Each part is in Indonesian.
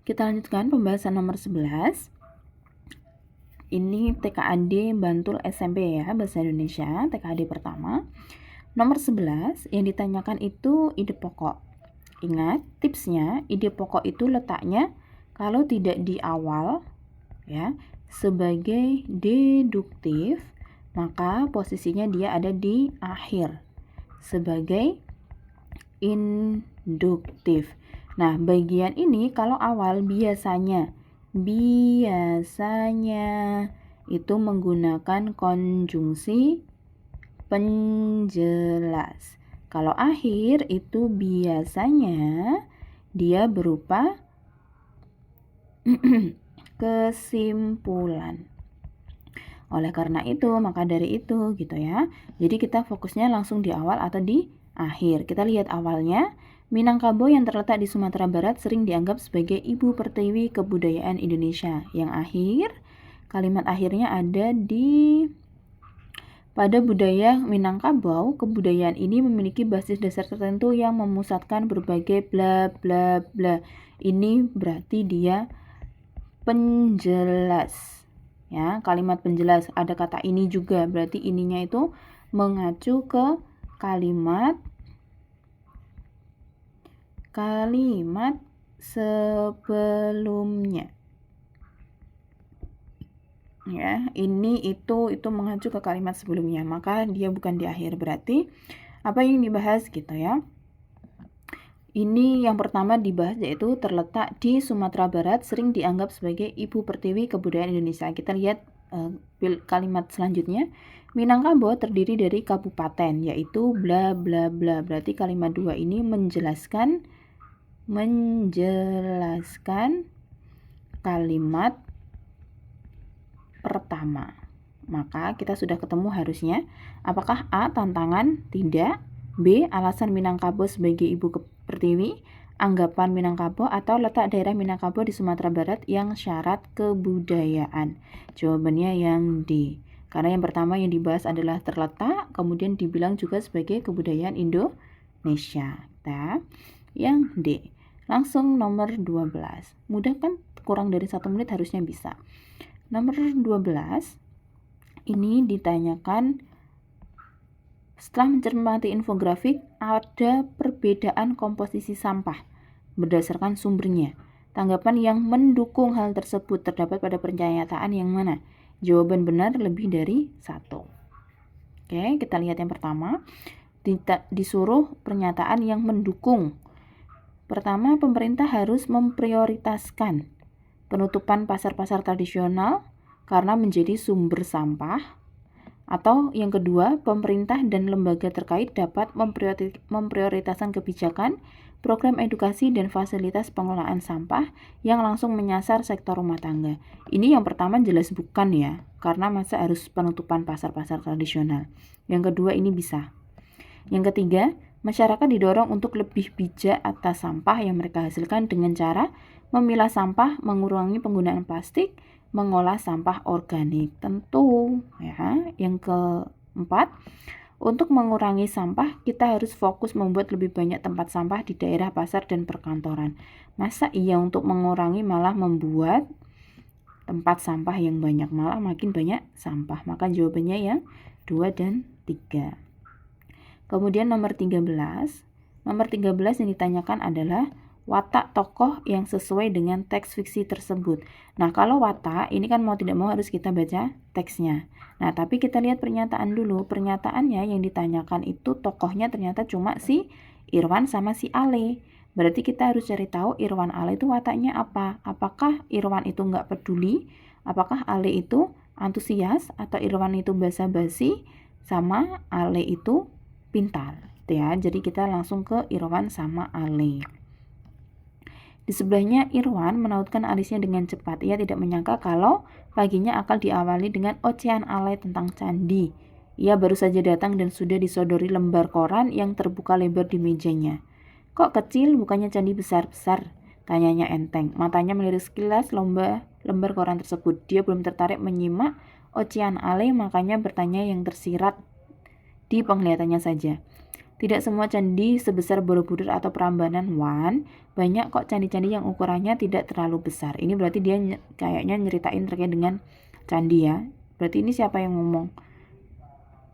Kita lanjutkan pembahasan nomor 11. Ini TKAD Bantul SMP ya, Bahasa Indonesia, TKAD pertama. Nomor 11 yang ditanyakan itu ide pokok. Ingat, tipsnya ide pokok itu letaknya kalau tidak di awal ya, sebagai deduktif, maka posisinya dia ada di akhir sebagai induktif. Nah, bagian ini kalau awal biasanya itu menggunakan konjungsi penjelas. Kalau akhir itu biasanya dia berupa kesimpulan. Oleh karena itu, maka dari itu gitu ya. Jadi kita fokusnya langsung di awal atau di akhir. Kita lihat awalnya. Minangkabau yang terletak di Sumatera Barat sering dianggap sebagai ibu pertiwi kebudayaan Indonesia. Yang akhir, kalimat akhirnya ada di pada budaya Minangkabau, kebudayaan ini memiliki basis dasar tertentu yang memusatkan berbagai bla bla bla. Ini berarti dia penjelas. Ya, kalimat penjelas. Ada kata ini juga, berarti ininya itu mengacu ke kalimat sebelumnya. Ya, ini itu mengacu ke kalimat sebelumnya, maka dia bukan di akhir. Berarti apa yang dibahas gitu ya. Ini yang pertama dibahas yaitu terletak di Sumatera Barat, sering dianggap sebagai ibu pertiwi kebudayaan Indonesia. Kita lihat kalimat selanjutnya. Minangkabau terdiri dari kabupaten yaitu bla bla bla. Berarti kalimat 2 ini menjelaskan kalimat pertama. Maka kita sudah ketemu harusnya. Apakah A. tantangan? Tidak. B. alasan Minangkabau sebagai ibu pertiwi, anggapan Minangkabau, atau letak daerah Minangkabau di Sumatera Barat yang syarat kebudayaan. Jawabannya yang D. Karena yang pertama yang dibahas adalah terletak, kemudian dibilang juga sebagai kebudayaan Indonesia. Yang D. Langsung nomor 12. Mudah kan? Kurang dari 1 menit harusnya bisa. Nomor 12. Ini ditanyakan setelah mencermati infografik, ada perbedaan komposisi sampah berdasarkan sumbernya. Tanggapan yang mendukung hal tersebut terdapat pada pernyataan yang mana? Jawaban benar lebih dari 1. Oke, kita lihat yang pertama. Disuruh pernyataan yang mendukung. Pertama, pemerintah harus memprioritaskan penutupan pasar-pasar tradisional karena menjadi sumber sampah. Atau yang kedua, pemerintah dan lembaga terkait dapat memprioritaskan kebijakan, program edukasi, dan fasilitas pengelolaan sampah yang langsung menyasar sektor rumah tangga. Ini yang pertama jelas bukan ya, karena masa harus penutupan pasar-pasar tradisional. Yang kedua ini bisa. Yang ketiga, masyarakat didorong untuk lebih bijak atas sampah yang mereka hasilkan dengan cara memilah sampah, mengurangi penggunaan plastik, mengolah sampah organik. Tentu ya. Yang keempat, untuk mengurangi sampah kita harus fokus membuat lebih banyak tempat sampah di daerah pasar dan perkantoran. Masa iya untuk mengurangi malah membuat tempat sampah yang banyak, malah makin banyak sampah. Maka jawabannya yang 2 dan 3. Kemudian nomor 13. Nomor 13 yang ditanyakan adalah watak tokoh yang sesuai dengan teks fiksi tersebut. Nah, kalau watak, ini kan mau tidak mau harus kita baca teksnya. Nah, tapi kita lihat pernyataan dulu. Pernyataannya yang ditanyakan itu tokohnya ternyata cuma si Irwan sama si Ale. Berarti kita harus cari tahu Irwan Ale itu wataknya apa. Apakah Irwan itu nggak peduli? Apakah Ale itu antusias? Atau Irwan itu basa-basi? Sama Ale itu pintar. Ya, jadi kita langsung ke Irwan sama Ale. Di sebelahnya Irwan menautkan alisnya dengan cepat. Ia tidak menyangka kalau paginya akan diawali dengan ocehan Ale tentang candi. Ia baru saja datang dan sudah disodori lembar koran yang terbuka lebar di mejanya. Kok kecil, bukannya candi besar-besar? Tanyanya enteng. Matanya melirik sekilas lembar koran tersebut. Dia belum tertarik menyimak ocehan Ale, makanya bertanya yang tersirat di penglihatannya saja. Tidak semua candi sebesar Borobudur atau Prambanan, Wan. Banyak kok candi-candi yang ukurannya tidak terlalu besar. Ini berarti dia kayaknya nyeritain terkait dengan candi ya. Berarti ini siapa yang ngomong?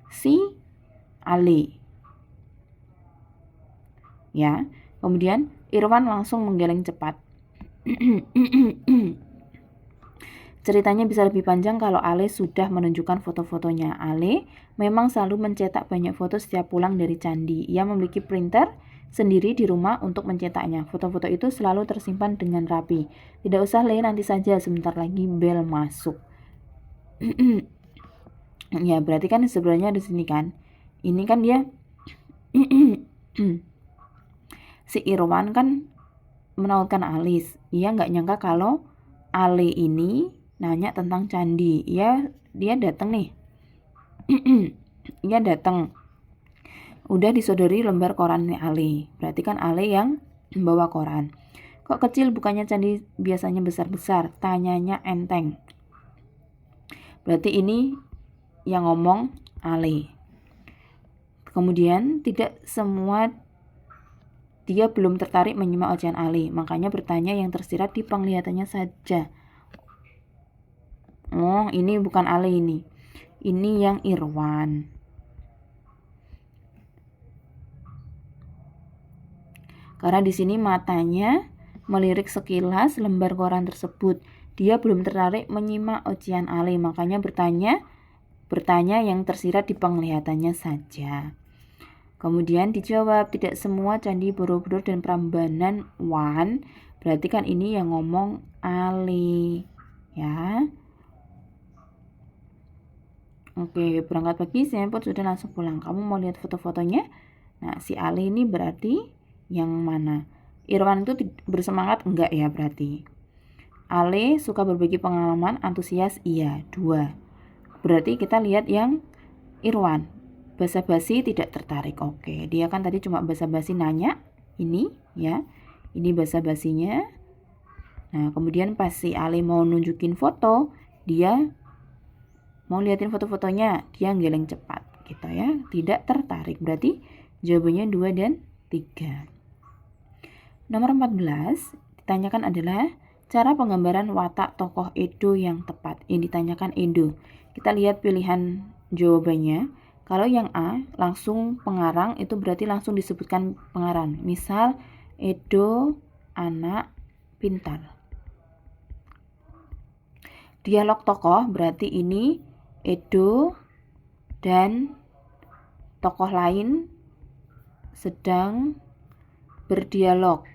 Si Ali. Ya. Kemudian Irwan langsung menggeleng cepat. Ceritanya bisa lebih panjang kalau Ale sudah menunjukkan foto-fotonya. Ale memang selalu mencetak banyak foto setiap pulang dari candi. Ia memiliki printer sendiri di rumah untuk mencetaknya. Foto-foto itu selalu tersimpan dengan rapi. Tidak usah Le, nanti saja, sebentar lagi bel masuk. Ya, berarti kan sebenarnya di sini kan. Ini kan dia si Irwan kan menautkan Alis. Ia nggak nyangka kalau Ale ini nanya tentang candi. Dia datang nih. Ia datang. Udah disodori lembar korannya Ale. Berarti kan Ale yang membawa koran. Kok kecil, bukannya candi biasanya besar-besar? Tanyanya enteng. Berarti ini yang ngomong Ale. Kemudian tidak semua, dia belum tertarik menyimak ocehan Ale. Makanya bertanya yang tersirat di penglihatannya saja. Oh, ini bukan Ale ini. Ini yang Irwan. Karena di sini matanya melirik sekilas lembar koran tersebut. Dia belum tertarik menyimak ocehan Ale, makanya bertanya yang tersirat di penglihatannya saja. Kemudian dijawab, tidak semua candi Borobudur dan Prambanan, Wan. Berarti kan ini yang ngomong Ale. Ya. Oke, berangkat pagi, saya pun sudah langsung pulang. Kamu mau lihat foto-fotonya? Nah, si Ali ini berarti yang mana? Irwan itu bersemangat enggak ya berarti? Ale suka berbagi pengalaman, antusias, iya, 2. Berarti kita lihat yang Irwan. Basa-basi tidak tertarik. Oke, dia kan tadi cuma basa-basi nanya. Ini ya, ini basa-basinya. Nah, kemudian pas si Ale mau nunjukin foto, dia mau liatin foto-fotonya, dia geleng cepat gitu ya, tidak tertarik. Berarti jawabannya 2 dan 3. Nomor 14 ditanyakan adalah cara penggambaran watak tokoh Edo yang tepat. Yang ditanyakan Edo. Kita lihat pilihan jawabannya. Kalau yang A langsung pengarang, itu berarti langsung disebutkan pengarang. Misal Edo anak pintar. Dialog tokoh berarti ini Edo dan tokoh lain sedang berdialog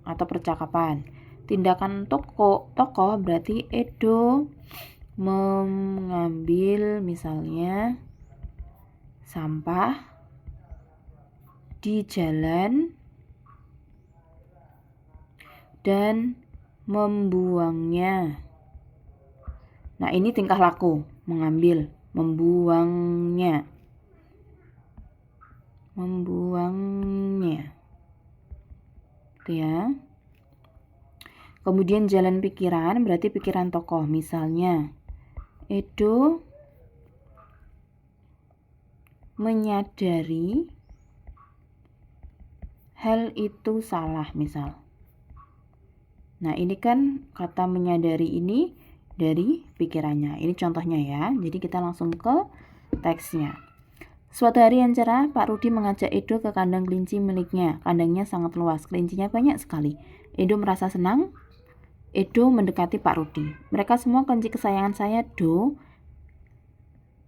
atau percakapan. Tindakan tokoh berarti Edo mengambil misalnya sampah di jalan dan membuangnya. Nah, ini tingkah laku, mengambil, membuangnya. Itu ya. Kemudian jalan pikiran berarti pikiran tokoh. Misalnya, Edo menyadari hal itu salah, misal. Nah, ini kan kata menyadari ini dari pikirannya. Ini contohnya ya. Jadi kita langsung ke teksnya. Suatu hari yang cerah, Pak Rudi mengajak Edo ke kandang kelinci miliknya. Kandangnya sangat luas, kelincinya banyak sekali. Edo merasa senang. Edo mendekati Pak Rudi. Mereka semua kelinci kesayangan saya, Do.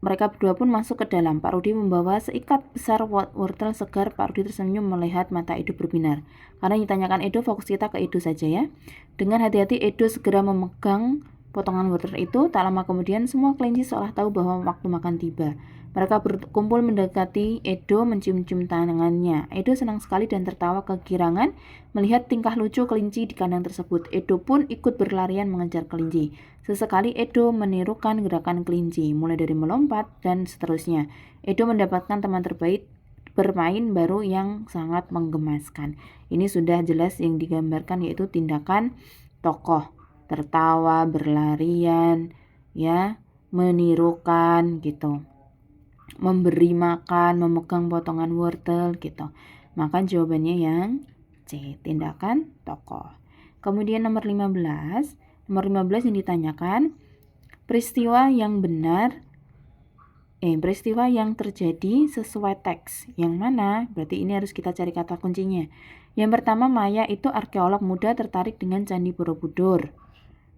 Mereka berdua pun masuk ke dalam. Pak Rudi membawa seikat besar wortel segar. Pak Rudi tersenyum melihat mata Edo berbinar. Karena ditanyakan Edo, fokus kita ke Edo saja ya. Dengan hati-hati Edo segera memegang potongan wortel itu. Tak lama kemudian semua kelinci seolah tahu bahwa waktu makan tiba. Mereka berkumpul mendekati Edo, mencium-cium tangannya. Edo senang sekali dan tertawa kegirangan melihat tingkah lucu kelinci di kandang tersebut. Edo pun ikut berlarian mengejar kelinci. Sesekali Edo menirukan gerakan kelinci, mulai dari melompat dan seterusnya. Edo mendapatkan teman terbaik bermain baru yang sangat menggemaskan. Ini sudah jelas yang digambarkan, yaitu tindakan tokoh. Tertawa, berlarian, ya, menirukan gitu. memberi makan, memegang potongan wortel gitu. Maka jawabannya yang C, tindakan tokoh. Kemudian nomor 15 yang ditanyakan peristiwa yang terjadi sesuai teks. Yang mana? Berarti ini harus kita cari kata kuncinya. Yang pertama, Maya itu arkeolog muda tertarik dengan Candi Borobudur.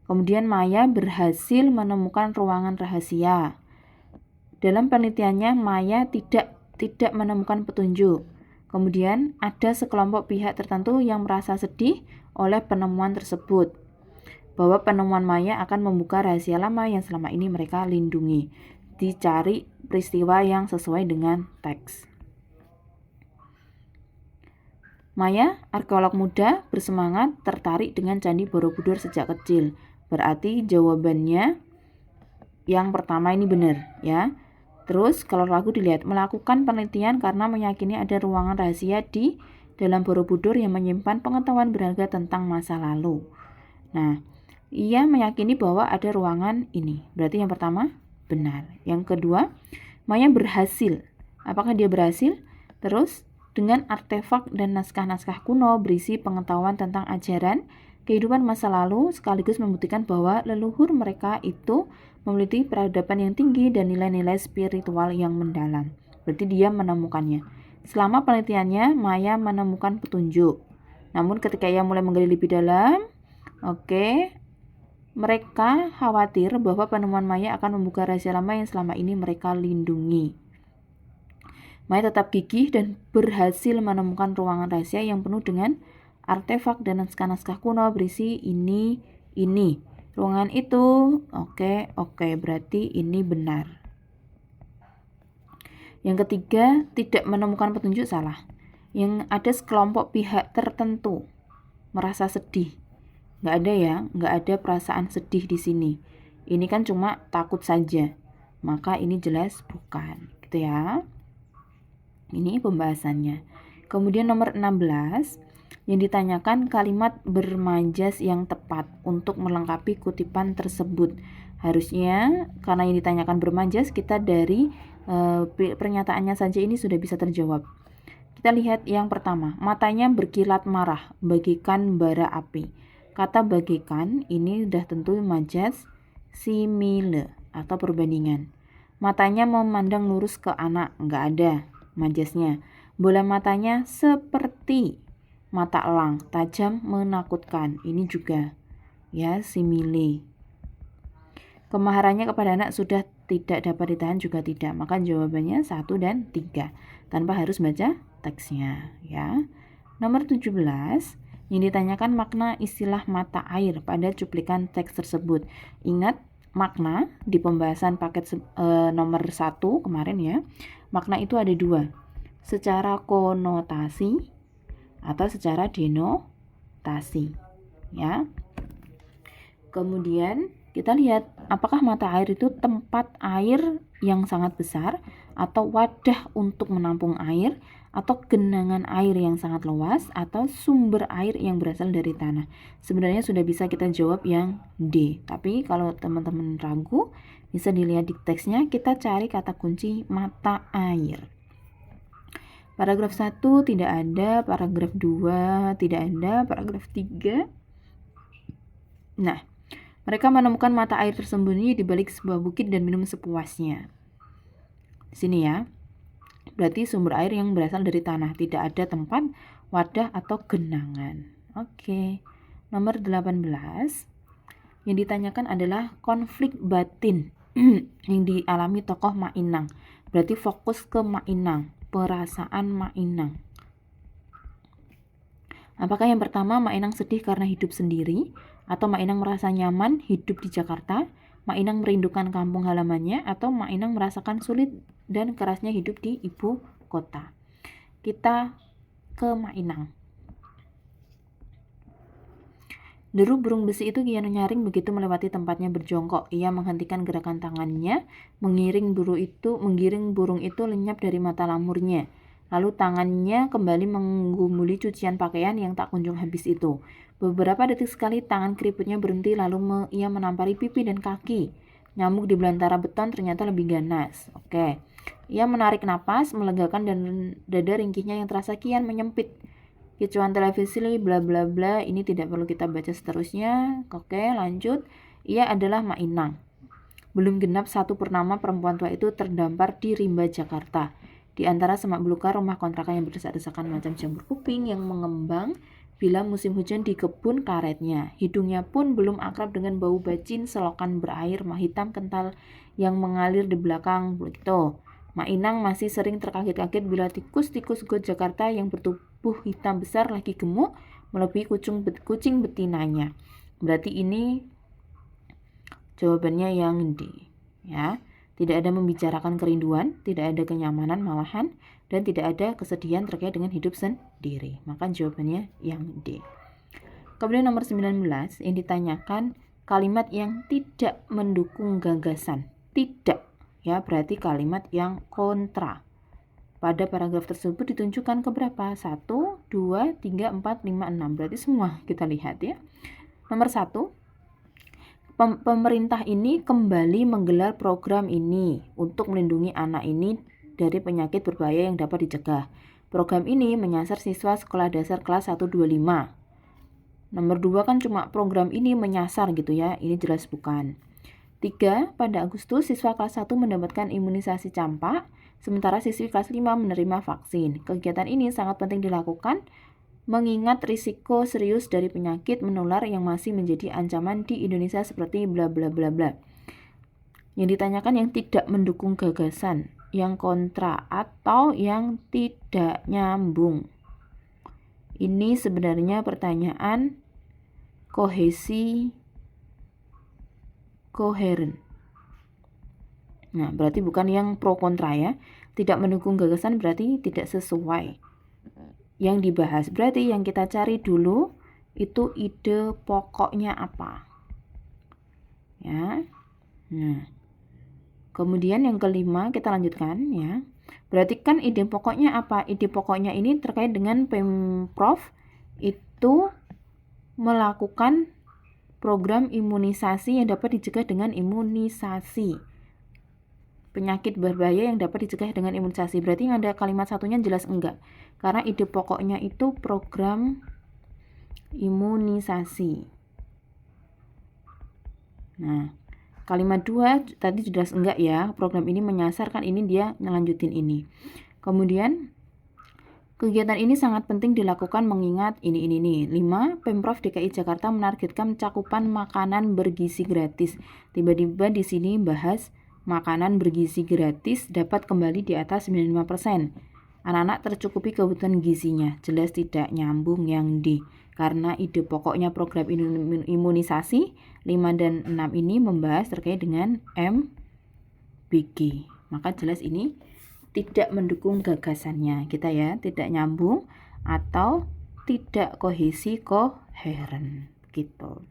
Kemudian Maya berhasil menemukan ruangan rahasia. Dalam penelitiannya, Maya tidak menemukan petunjuk. Kemudian ada sekelompok pihak tertentu yang merasa sedih oleh penemuan tersebut, bahwa penemuan Maya akan membuka rahasia lama yang selama ini mereka lindungi. Dicari peristiwa yang sesuai dengan teks. Maya, arkeolog muda, bersemangat tertarik dengan Candi Borobudur sejak kecil. Berarti jawabannya yang pertama ini benar, ya. Terus kalau lagu dilihat, melakukan penelitian karena meyakini ada ruangan rahasia di dalam Borobudur yang menyimpan pengetahuan berharga tentang masa lalu. Nah, ia meyakini bahwa ada ruangan ini. Berarti yang pertama benar. Yang kedua, Maya berhasil. Apakah dia berhasil? Terus dengan artefak dan naskah-naskah kuno berisi pengetahuan tentang ajaran kehidupan masa lalu, sekaligus membuktikan bahwa leluhur mereka itu memiliki peradaban yang tinggi dan nilai-nilai spiritual yang mendalam. Berarti dia menemukannya. Selama penelitiannya, Maya menemukan petunjuk. Namun ketika ia mulai menggali lebih dalam, mereka khawatir bahwa penemuan Maya akan membuka rahasia lama yang selama ini mereka lindungi. Maya tetap gigih dan berhasil menemukan ruangan rahasia yang penuh dengan artefak dan naskah-naskah kuno berisi ini. Ruangan itu, berarti ini benar. Yang ketiga, tidak menemukan petunjuk, salah. Yang ada sekelompok pihak tertentu merasa sedih. Nggak ada perasaan sedih di sini. Ini kan cuma takut saja. Maka ini jelas bukan, gitu ya. Ini pembahasannya. Kemudian nomor 16 yang ditanyakan kalimat bermajas yang tepat untuk melengkapi kutipan tersebut. Harusnya karena yang ditanyakan bermajas, kita dari pernyataannya saja ini sudah bisa terjawab. Kita lihat yang pertama, matanya berkilat marah, bagaikan bara api. Kata bagaikan ini sudah tentu majas simile atau perbandingan. Matanya memandang lurus ke anak, nggak ada majasnya. Bola matanya seperti mata elang, tajam menakutkan. Ini juga ya simile. Kemaharannya kepada anak sudah tidak dapat ditahan, juga tidak. Maka jawabannya 1 dan 3 tanpa harus baca teksnya, ya. Nomor 17 yang ditanyakan makna istilah mata air pada cuplikan teks tersebut. Ingat makna di pembahasan paket nomor 1 kemarin ya. Makna itu ada 2. Secara konotasi atau secara denotasi, ya. Kemudian kita lihat apakah mata air itu tempat air yang sangat besar, atau wadah untuk menampung air, atau genangan air yang sangat luas, atau sumber air yang berasal dari tanah. Sebenarnya sudah bisa kita jawab yang D. Tapi kalau teman-teman ragu, bisa dilihat di teksnya, kita cari kata kunci mata air. Paragraf 1 tidak ada, paragraf 2 tidak ada, paragraf 3. Nah, mereka menemukan mata air tersembunyi di balik sebuah bukit dan minum sepuasnya. Di sini ya. Berarti sumber air yang berasal dari tanah, tidak ada tempat, wadah, atau genangan. Oke. Nomor 18 yang ditanyakan adalah konflik batin yang dialami tokoh Mainang. Berarti fokus ke Mainang, perasaan Mainang. Apakah yang pertama Mainang sedih karena hidup sendiri, atau Mainang merasa nyaman hidup di Jakarta, Mainang merindukan kampung halamannya, atau Mainang merasakan sulit dan kerasnya hidup di ibu kota? Kita ke Mainang. Deru burung besi itu kian nyaring begitu melewati tempatnya berjongkok. Ia menghentikan gerakan tangannya, menggiring burung itu lenyap dari mata lamurnya. Lalu tangannya kembali menggumuli cucian pakaian yang tak kunjung habis itu. Beberapa detik sekali tangan keriputnya berhenti, lalu ia menampari pipi dan kaki. Nyamuk di belantara beton ternyata lebih ganas. Oke. Ia menarik napas, melegakan dan dada ringkihnya yang terasa kian menyempit. Kicauan televisi bla bla bla, ini tidak perlu kita baca seterusnya. Oke, lanjut. Ia adalah Mainang. Belum genap 1 purnama perempuan tua itu terdampar di rimba Jakarta. Di antara semak belukar rumah kontrakan yang berdesak-desakan macam jamur kuping yang mengembang bila musim hujan di kebun karetnya. Hidungnya pun belum akrab dengan bau bacin selokan berair hitam kental yang mengalir di belakang begitu. Mainang masih sering terkaget-kaget bila tikus-tikus got Jakarta yang bertubuh hitam besar lagi gemuk melebihi kucing betinanya. Berarti ini jawabannya yang D, ya. Tidak ada membicarakan kerinduan, tidak ada kenyamanan malahan, dan tidak ada kesedihan terkait dengan hidup sendiri. Maka jawabannya yang D. Kemudian nomor 19 yang ditanyakan kalimat yang tidak mendukung gagasan. Tidak, ya, berarti kalimat yang kontra. Pada paragraf tersebut ditunjukkan ke berapa? 1, 2, 3, 4, 5, 6. Berarti semua kita lihat, ya. Nomor 1, pemerintah ini kembali menggelar program ini untuk melindungi anak ini dari penyakit berbahaya yang dapat dicegah. Program ini menyasar siswa sekolah dasar kelas 1, 2, 5. Nomor 2 kan cuma program ini menyasar gitu ya, ini jelas bukan. 3, pada Agustus siswa kelas 1 mendapatkan imunisasi campak, sementara siswi kelas 5 menerima vaksin. Kegiatan ini sangat penting dilakukan mengingat risiko serius dari penyakit menular yang masih menjadi ancaman di Indonesia seperti bla bla bla bla. Yang ditanyakan yang tidak mendukung gagasan, yang kontra atau yang tidak nyambung. Ini sebenarnya pertanyaan kohesi koheren. Nah, berarti bukan yang pro kontra ya. Tidak mendukung gagasan berarti tidak sesuai yang dibahas. Berarti yang kita cari dulu itu ide pokoknya apa. Ya. Nah. Kemudian yang kelima kita lanjutkan ya. Berarti kan ide pokoknya apa? Ide pokoknya ini terkait dengan Pemprov itu melakukan program imunisasi yang dapat dicegah dengan imunisasi. Penyakit berbahaya yang dapat dicegah dengan imunisasi. Berarti yang ada kalimat satunya jelas enggak. Karena ide pokoknya itu program imunisasi. Nah, kalimat 2 tadi jelas enggak ya. Program ini menyasar kan ini dia ngelanjutin ini. Kemudian kegiatan ini sangat penting dilakukan mengingat ini. 5. Pemprov DKI Jakarta menargetkan cakupan makanan bergizi gratis. Tiba-tiba di sini bahas makanan bergizi gratis dapat kembali di atas 95%. Anak-anak tercukupi kebutuhan gizinya. Jelas tidak nyambung yang D. Karena ide pokoknya program imunisasi 5 dan 6 ini membahas terkait dengan MBG. Maka jelas ini tidak mendukung gagasannya kita ya, tidak nyambung atau tidak kohesi koheren gitu.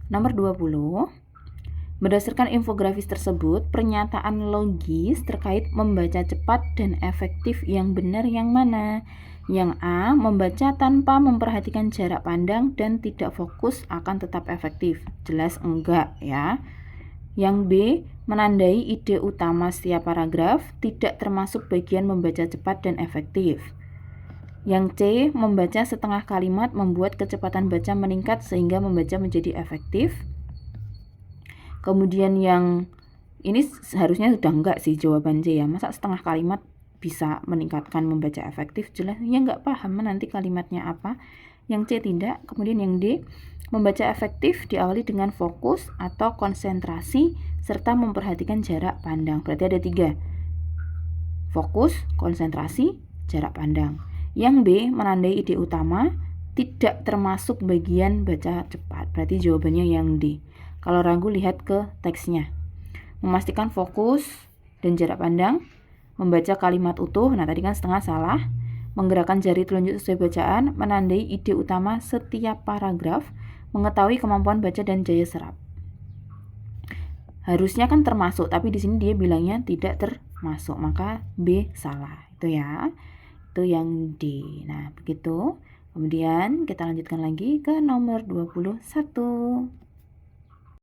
Nomor 20. Berdasarkan infografis tersebut, pernyataan logis terkait membaca cepat dan efektif yang benar yang mana? Yang A, membaca tanpa memperhatikan jarak pandang dan tidak fokus akan tetap efektif. Jelas enggak ya. Yang B, menandai ide utama setiap paragraf, tidak termasuk bagian membaca cepat dan efektif. Yang C, membaca setengah kalimat membuat kecepatan baca meningkat sehingga membaca menjadi efektif. Kemudian yang ini seharusnya sudah enggak sih jawaban C ya. Masa setengah kalimat bisa meningkatkan membaca efektif? Jelas ya enggak paham nanti kalimatnya apa. Yang C tidak. Kemudian yang D, membaca efektif diawali dengan fokus atau konsentrasi serta memperhatikan jarak pandang. Berarti ada 3. Fokus, konsentrasi, jarak pandang. Yang B, menandai ide utama, tidak termasuk bagian baca cepat. Berarti jawabannya yang D. Kalau ragu lihat ke teksnya. Memastikan fokus dan jarak pandang, membaca kalimat utuh, nah tadi kan setengah salah, menggerakkan jari telunjuk sesuai bacaan, menandai ide utama setiap paragraf, mengetahui kemampuan baca dan daya serap. Harusnya kan termasuk, tapi di sini dia bilangnya tidak termasuk, maka B salah. Itu ya. Itu yang D. Nah, begitu. Kemudian kita lanjutkan lagi ke nomor 21.